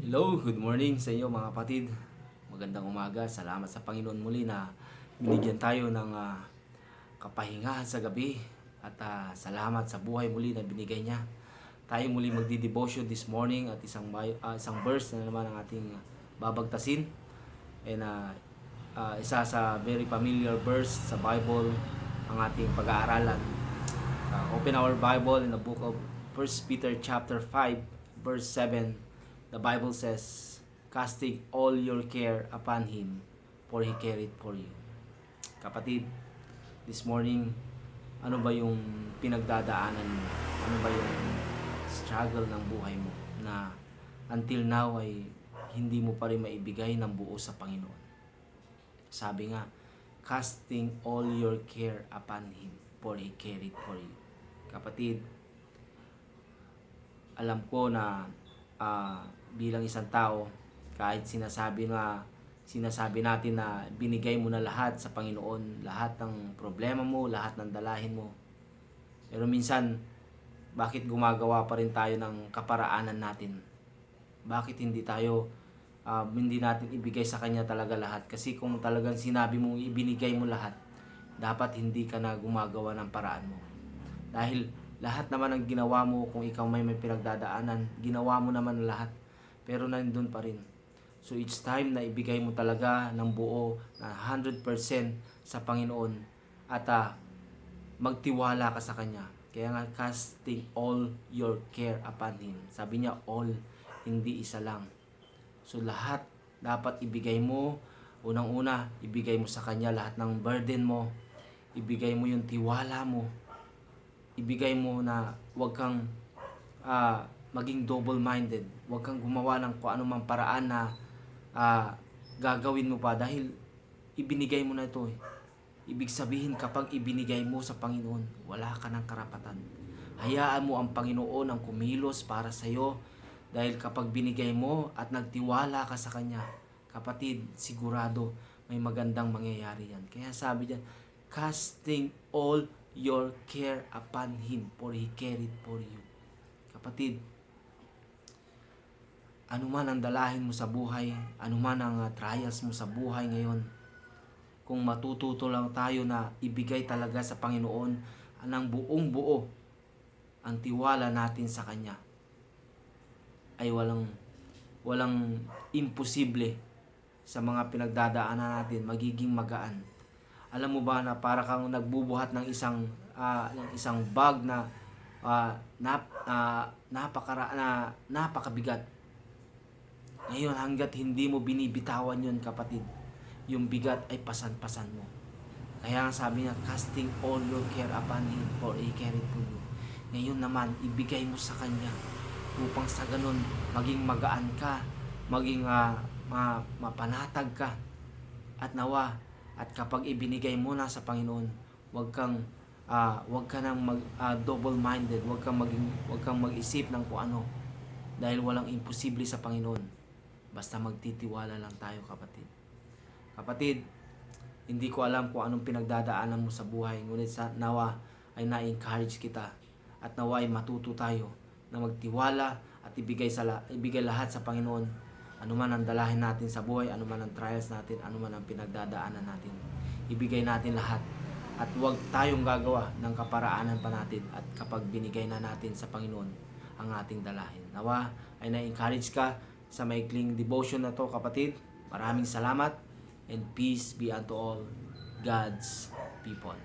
Hello, good morning sa inyo mga kapatid. Magandang umaga. Salamat sa Panginoon muli na binigyan tayo ng kapahingahan sa gabi. At salamat sa buhay muli na binigay niya. Tayo muli magdi-devotion this morning at isang verse na naman ang ating babagtasin. And isa sa very familiar verse sa Bible ang ating pag-aaralan. Open our Bible in the book of 1 Peter chapter 5 verse 7. The Bible says, casting all your care upon Him, for He cared for you. Kapatid, this morning, ano ba yung pinagdadaanan mo? Ano ba yung struggle ng buhay mo na until now ay hindi mo pa rin maibigay ng buo sa Panginoon? Sabi nga, casting all your care upon Him, for He cared for you. Kapatid, alam ko na bilang isang tao, kahit sinasabi natin na binigay mo na lahat sa Panginoon, lahat ng problema mo, lahat ng dalahin mo. Pero minsan, bakit gumagawa pa rin tayo ng kaparaanan natin? Bakit hindi natin ibigay sa Kanya talaga lahat? Kasi kung talagang sinabi mong ibinigay mo lahat, dapat hindi ka na gumagawa ng paraan mo. Dahil lahat naman ang ginawa mo, kung ikaw may pinagdadaanan, ginawa mo naman lahat. Pero nandun pa rin. So each time na ibigay mo talaga ng buo, na 100% sa Panginoon, at magtiwala ka sa Kanya. Kaya nga, casting all your care upon Him. Sabi niya, all, hindi isa lang. So lahat dapat ibigay mo. Unang-una, ibigay mo sa Kanya lahat ng burden mo. Ibigay mo yung tiwala mo. Ibigay mo na huwag kang maging double-minded. Huwag kang gumawa ng kung anumang paraan na gagawin mo pa dahil ibinigay mo na ito. Ibig sabihin, kapag ibinigay mo sa Panginoon, wala ka ng karapatan. Hayaan mo ang Panginoon ang kumilos para sa iyo dahil kapag binigay mo at nagtiwala ka sa Kanya, kapatid, sigurado may magandang mangyayari yan. Kaya sabi diyan, casting all your care upon Him, for He cared for you. Kapatid, anuman ang dalahin mo sa buhay, anuman ang trials mo sa buhay ngayon, kung matututo lang tayo na ibigay talaga sa Panginoon ang buong buo ang tiwala natin sa Kanya, ay walang imposible sa mga pinagdadaanan natin, magiging magaan. Alam mo ba na para kang nagbubuhat ng isang bag na napakabigat. Ngayon, hanggat hindi mo binibitawan yun, kapatid, yung bigat ay pasan-pasan mo. Kaya sabi niya, casting all your care upon Him, for He cared for you. Ngayon naman, ibigay mo sa Kanya upang sa ganun maging magaan ka, maging mapanatag ka, at nawa, at kapag ibinigay mo na sa Panginoon, wag ka nang double-minded, wag kang mag-isip ng kung ano, dahil walang imposible sa Panginoon. Basta magtitiwala lang tayo, kapatid. Kapatid, hindi ko alam kung anong pinagdadaanan mo sa buhay, ngunit nawa ay na-encourage kita, at nawa ay matuto tayo na magtiwala at ibigay lahat sa Panginoon. Anuman ang dalahin natin sa buhay, anuman ang trials natin, anuman ang pinagdadaanan natin, ibigay natin lahat. At huwag tayong gagawa ng kaparaanan pa natin at kapag binigay na natin sa Panginoon ang ating dalahin. Nawa ay na-encourage ka sa maikling devotion na to, kapatid. Maraming salamat and peace be unto all God's people.